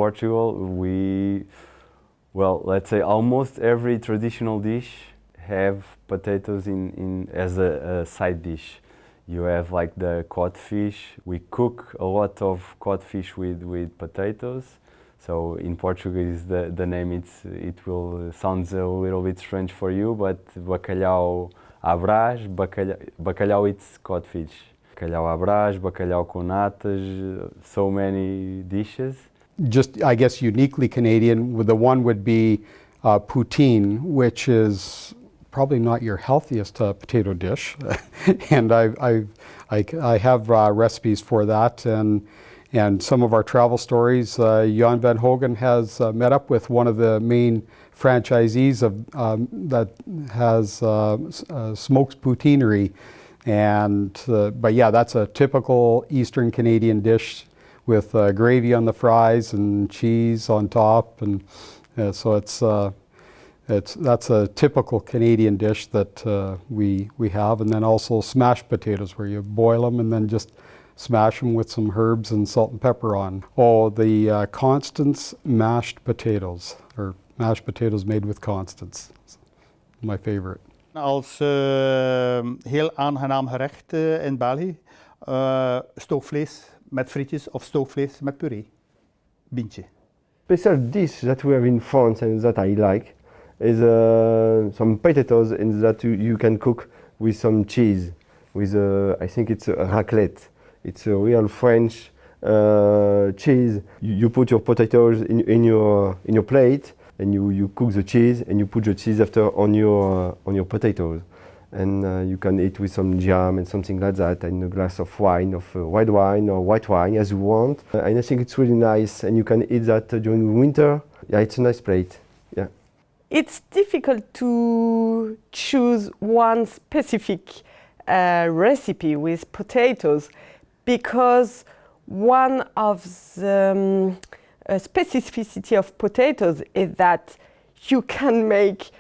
Portugal, well, let's say almost every traditional dish have potatoes as a side dish. You have like the codfish. We cook a lot of codfish with potatoes. So in Portuguese, the name it will sounds a little bit strange for you, but bacalhau à Brás, bacalhau it's codfish. Bacalhau à Brás, bacalhau com natas, so many dishes. Just, I guess, uniquely Canadian, the one would be poutine, which is probably not your healthiest potato dish. And I have recipes for that. And some of our travel stories, Jan van Hogen has met up with one of the main franchisees that has Smokes Poutineery. But yeah, that's a typical Eastern Canadian dish with gravy on the fries and cheese on top, and so that's a typical Canadian dish that we have. And then also smashed potatoes, where you boil them and then just smash them with some herbs and salt and pepper on. Oh, the Constance mashed potatoes, or mashed potatoes made with Constance, my favorite. Als heel aangenaam gerecht in België, stoofvlees met frietjes of stoofvlees met puree, bintje. Special dish that we have in France and that I like is some potatoes and that you can cook with some cheese, with I think it's a raclette. It's a real French cheese. You put your potatoes in your plate, and you cook the cheese, and you put the cheese after on your potatoes, and you can eat with some jam and something like that, and a glass of wine, of red wine or white wine as you want. And I think it's really nice, and you can eat that during winter. Yeah, it's a nice plate. Yeah. It's difficult to choose one specific recipe with potatoes, because one of the specificity of potatoes is that you can make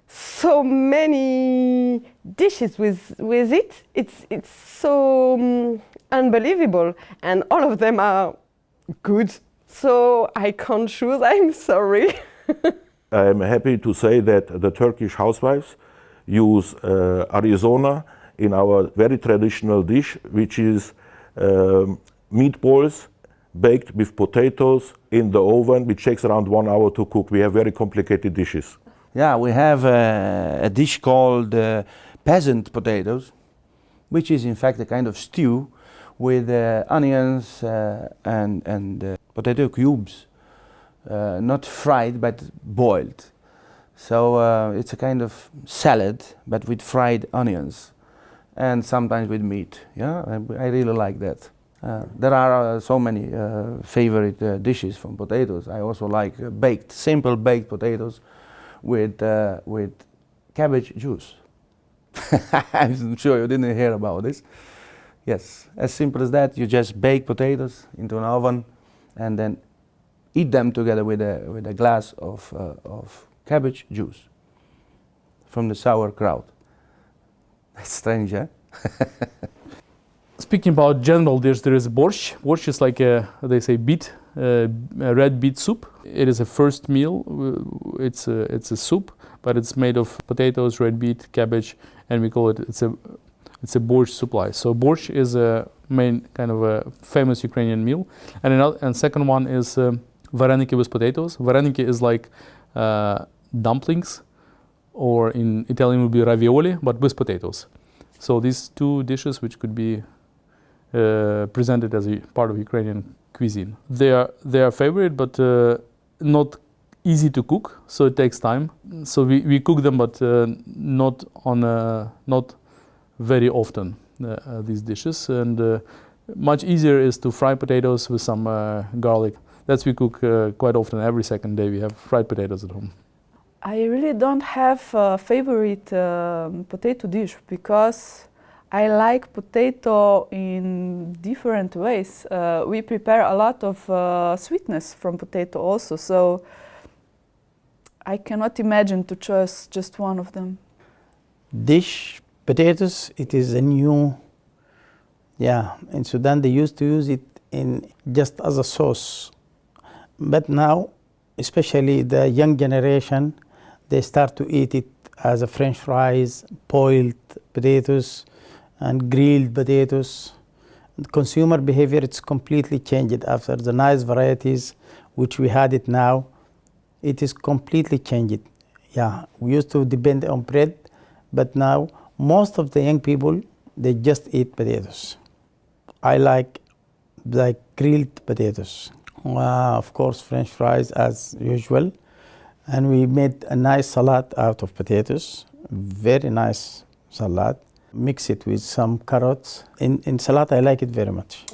so many dishes with it. It's so unbelievable, and all of them are good. So I can't choose. I'm sorry. I'm happy to say that the Turkish housewives use Arizona in our very traditional dish, which is meatballs baked with potatoes in the oven, which takes around 1 hour to cook. We have very complicated dishes. Yeah, we have a dish called peasant potatoes, which is in fact a kind of stew with onions and potato cubes, not fried but boiled. So it's a kind of salad, but with fried onions, and sometimes with meat. Yeah, I really like that. There are so many favorite dishes from potatoes. I also like simple baked potatoes with cabbage juice. I'm sure you didn't hear about this. Yes, as simple as that. You just bake potatoes into an oven and then eat them together with a glass of cabbage juice from the sauerkraut. That's strange, eh? Speaking about general dish, there is borscht. Borscht is like they say a red beet soup. It is a first meal. It's a soup, but it's made of potatoes, red beet, cabbage, and we call it's a borscht supply. So borscht is a main kind of a famous Ukrainian meal, and second one is vareniki with potatoes. Vareniki is like dumplings, or in Italian would be ravioli, but with potatoes. So these two dishes, which could be presented as a part of Ukrainian cuisine. They are favorite, but not easy to cook, so it takes time. So we cook them, but not very often, these dishes. And much easier is to fry potatoes with some garlic. That's we cook quite often. Every second day we have fried potatoes at home. I really don't have a favorite potato dish, because I like potato in different ways. We prepare a lot of sweetness from potato also, so I cannot imagine to choose just one of them. Dish, potatoes, it is a new, in Sudan they used to use it in just as a sauce. But now, especially the young generation, they start to eat it as a French fries, boiled potatoes, and grilled potatoes. The consumer behavior, it's completely changed after the nice varieties which we had it now. It is completely changed. Yeah, we used to depend on bread, but now most of the young people, they just eat potatoes. I like grilled potatoes. Of course, French fries as usual. And we made a nice salad out of potatoes, very nice salad. Mix it with some carrots. In salad, I like it very much.